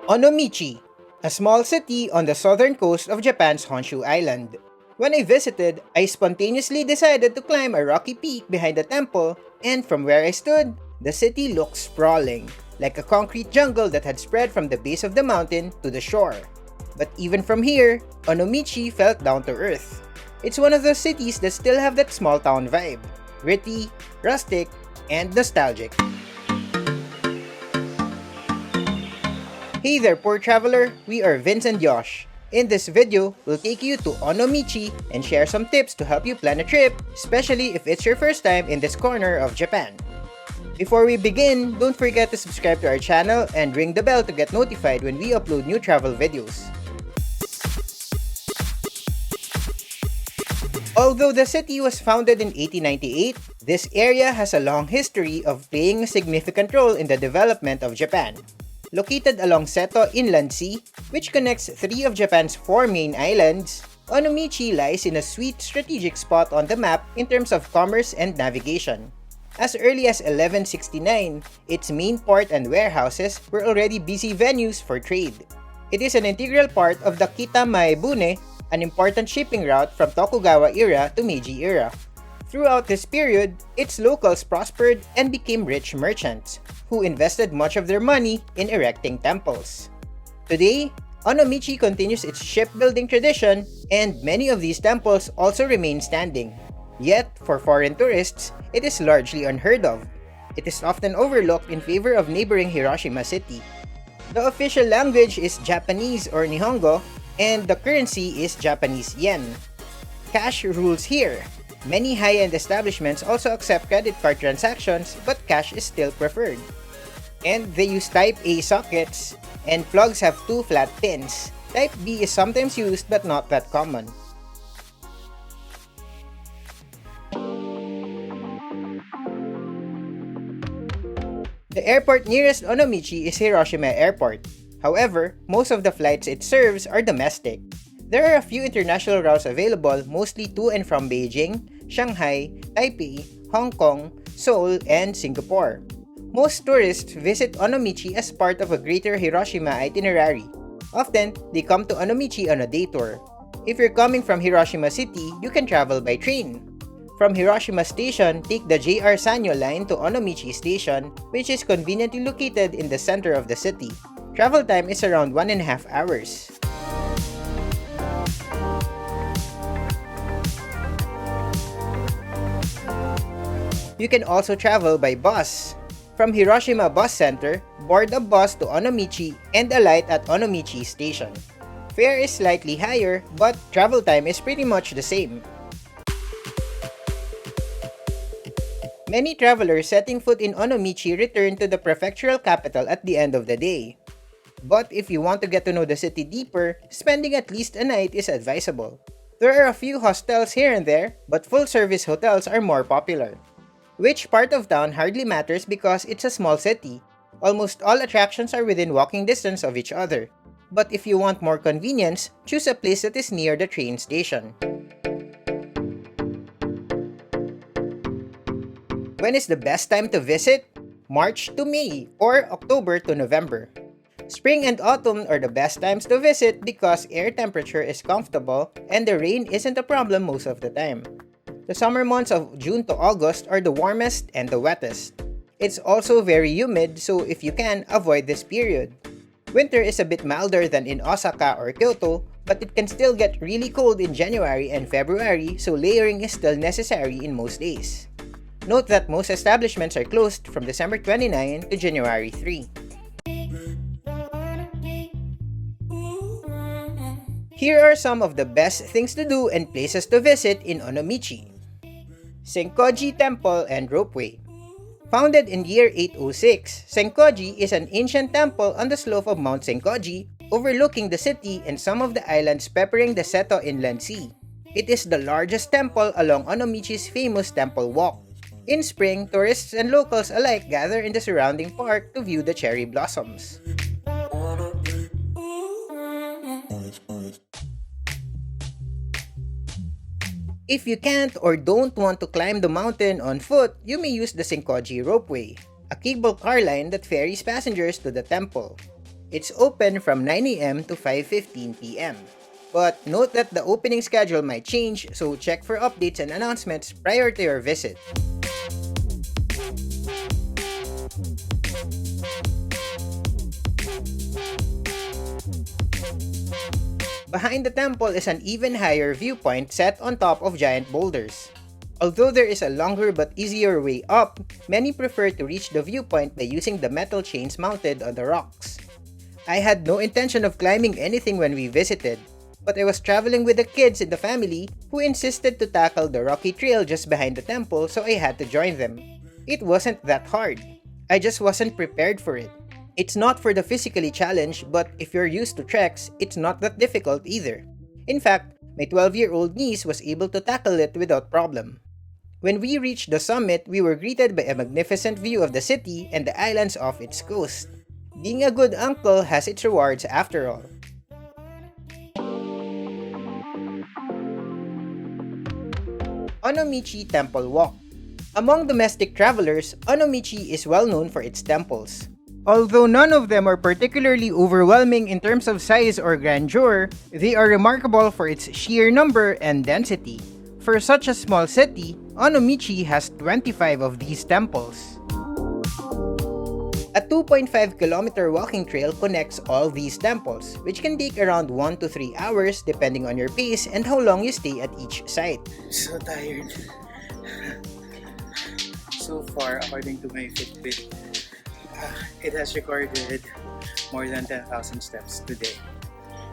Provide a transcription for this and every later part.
Onomichi, a small city on the southern coast of Japan's Honshu Island. When I visited, I spontaneously decided to climb a rocky peak behind the temple, and from where I stood, the city looked sprawling, like a concrete jungle that had spread from the base of the mountain to the shore. But even from here, Onomichi felt down to earth. It's one of those cities that still have that small town vibe, gritty, rustic, and nostalgic. Hey there, poor traveler, we are Vince and Yosh. In this video, we'll take you to Onomichi and share some tips to help you plan a trip, especially if it's your first time in this corner of Japan. Before we begin, don't forget to subscribe to our channel and ring the bell to get notified when we upload new travel videos. Although the city was founded in 1898, this area has a long history of playing a significant role in the development of Japan. Located along Seto Inland Sea, which connects three of Japan's four main islands, Onomichi lies in a sweet strategic spot on the map in terms of commerce and navigation. As early as 1169, its main port and warehouses were already busy venues for trade. It is an integral part of the Kita Maebune, an important shipping route from Tokugawa era to Meiji era. Throughout this period, its locals prospered and became rich merchants, who invested much of their money in erecting temples. Today, Onomichi continues its shipbuilding tradition, and many of these temples also remain standing. Yet, for foreign tourists, it is largely unheard of. It is often overlooked in favor of neighboring Hiroshima city. The official language is Japanese or Nihongo, and the currency is Japanese yen. Cash rules here. Many high-end establishments also accept credit card transactions, but cash is still preferred. And they use Type A sockets, and plugs have two flat pins. Type B is sometimes used but not that common. The airport nearest Onomichi is Hiroshima Airport. However, most of the flights it serves are domestic. There are a few international routes available, mostly to and from Beijing, Shanghai, Taipei, Hong Kong, Seoul, and Singapore. Most tourists visit Onomichi as part of a greater Hiroshima itinerary. Often, they come to Onomichi on a day tour. If you're coming from Hiroshima City, you can travel by train. From Hiroshima Station, take the JR Sanyo line to Onomichi Station, which is conveniently located in the center of the city. Travel time is around 1.5 hours. You can also travel by bus. From Hiroshima Bus Center, board a bus to Onomichi and alight at Onomichi Station. Fare is slightly higher, but travel time is pretty much the same. Many travelers setting foot in Onomichi return to the prefectural capital at the end of the day. But if you want to get to know the city deeper, spending at least a night is advisable. There are a few hostels here and there, but full-service hotels are more popular. Which part of town hardly matters because it's a small city. Almost all attractions are within walking distance of each other. But if you want more convenience, choose a place that is near the train station. When is the best time to visit? March to May or October to November. Spring and autumn are the best times to visit because air temperature is comfortable and the rain isn't a problem most of the time. The summer months of June to August are the warmest and the wettest. It's also very humid, so if you can, avoid this period. Winter is a bit milder than in Osaka or Kyoto, but it can still get really cold in January and February, so layering is still necessary in most days. Note that most establishments are closed from December 29 to January 3. Here are some of the best things to do and places to visit in Onomichi. Senkoji Temple and Ropeway. Founded in year 806, Senkoji is an ancient temple on the slope of Mount Senkoji, overlooking the city and some of the islands peppering the Seto Inland Sea. It is the largest temple along Onomichi's famous Temple Walk. In spring, tourists and locals alike gather in the surrounding park to view the cherry blossoms. If you can't or don't want to climb the mountain on foot, you may use the Senkoji Ropeway, a cable car line that ferries passengers to the temple. It's open from 9 a.m. to 5:15 p.m. But note that the opening schedule might change, so check for updates and announcements prior to your visit. Behind the temple is an even higher viewpoint set on top of giant boulders. Although there is a longer but easier way up, many prefer to reach the viewpoint by using the metal chains mounted on the rocks. I had no intention of climbing anything when we visited, but I was traveling with the kids in the family who insisted to tackle the rocky trail just behind the temple, so I had to join them. It wasn't that hard. I just wasn't prepared for it. It's not for the physically challenged, but if you're used to treks, it's not that difficult either. In fact, my 12-year-old niece was able to tackle it without problem. When we reached the summit, we were greeted by a magnificent view of the city and the islands off its coast. Being a good uncle has its rewards after all. Onomichi Temple Walk. Among domestic travelers, Onomichi is well known for its temples. Although none of them are particularly overwhelming in terms of size or grandeur, they are remarkable for its sheer number and density. For such a small city, Onomichi has 25 of these temples. A 2.5-kilometer walking trail connects all these temples, which can take around 1 to 3 hours depending on your pace and how long you stay at each site. So tired. So far, according to my Fitbit, it has recorded more than 10,000 steps today.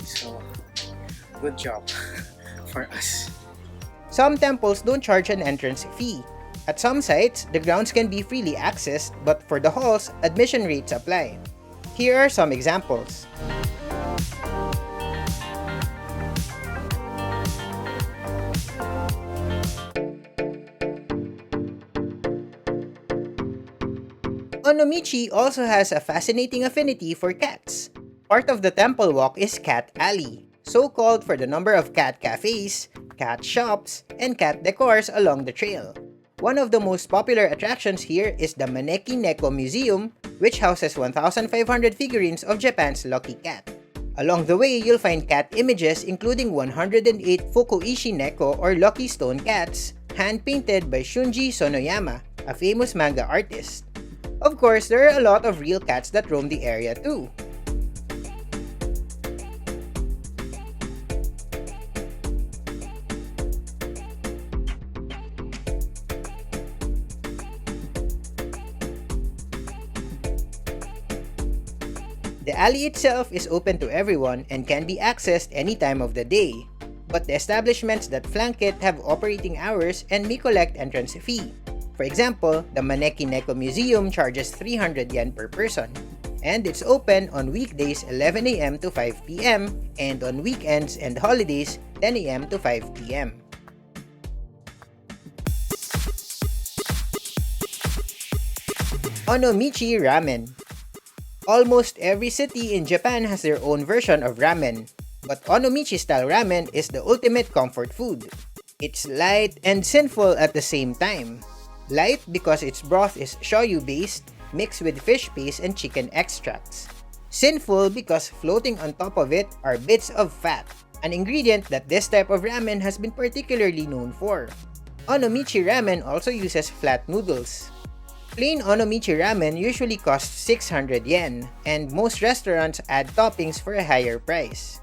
So, good job for us. Some temples don't charge an entrance fee. At some sites, the grounds can be freely accessed, but for the halls, admission rates apply. Here are some examples. Onomichi also has a fascinating affinity for cats. Part of the temple walk is Cat Alley, so called for the number of cat cafes, cat shops, and cat decors along the trail. One of the most popular attractions here is the Maneki Neko Museum, which houses 1,500 figurines of Japan's lucky cat. Along the way, you'll find cat images including 108 Fukuishi Neko or lucky stone cats, hand-painted by Shunji Sonoyama, a famous manga artist. Of course, there are a lot of real cats that roam the area too. The alley itself is open to everyone and can be accessed any time of the day, but the establishments that flank it have operating hours and may collect entrance fee. For example, the Maneki Neko Museum charges 300 yen per person, and it's open on weekdays 11 a.m. to 5 p.m. and on weekends and holidays 10 a.m. to 5 p.m. Onomichi Ramen. Almost every city in Japan has their own version of ramen, but Onomichi-style ramen is the ultimate comfort food. It's light and sinful at the same time. Light because its broth is shoyu-based, mixed with fish paste and chicken extracts. Sinful because floating on top of it are bits of fat, an ingredient that this type of ramen has been particularly known for. Onomichi Ramen also uses flat noodles. Plain Onomichi Ramen usually costs 600 yen, and most restaurants add toppings for a higher price.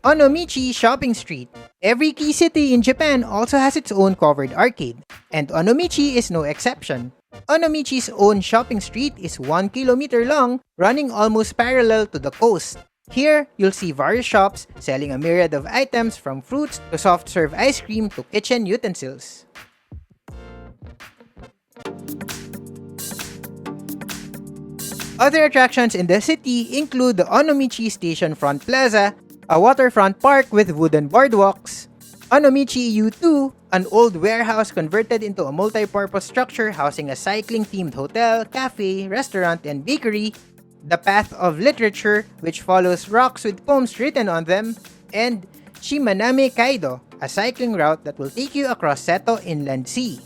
Onomichi Shopping Street. Every key city in Japan also has its own covered arcade, and Onomichi is no exception. Onomichi's own shopping street is 1 kilometer long, running almost parallel to the coast. Here, you'll see various shops selling a myriad of items from fruits to soft-serve ice cream to kitchen utensils. Other attractions in the city include the Onomichi Station Front Plaza, a waterfront park with wooden boardwalks, Onomichi U2, an old warehouse converted into a multi-purpose structure housing a cycling-themed hotel, cafe, restaurant, and bakery, the Path of Literature, which follows rocks with poems written on them, and Shimaname Kaido, a cycling route that will take you across Seto Inland Sea.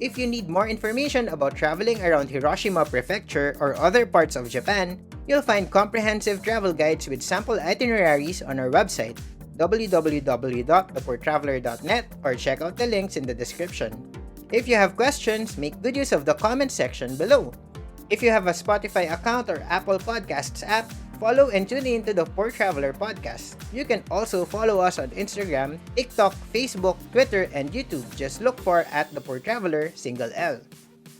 If you need more information about traveling around Hiroshima Prefecture or other parts of Japan, you'll find comprehensive travel guides with sample itineraries on our website, www.thepoortraveler.net, or check out the links in the description. If you have questions, make good use of the comment section below. If you have a Spotify account or Apple Podcasts app, follow and tune in to the Poor Traveler podcast. You can also follow us on Instagram, TikTok, Facebook, Twitter, and YouTube. Just look for @thepoortraveler, single L.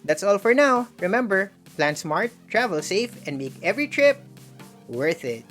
That's all for now. Remember, plan smart, travel safe, and make every trip worth it.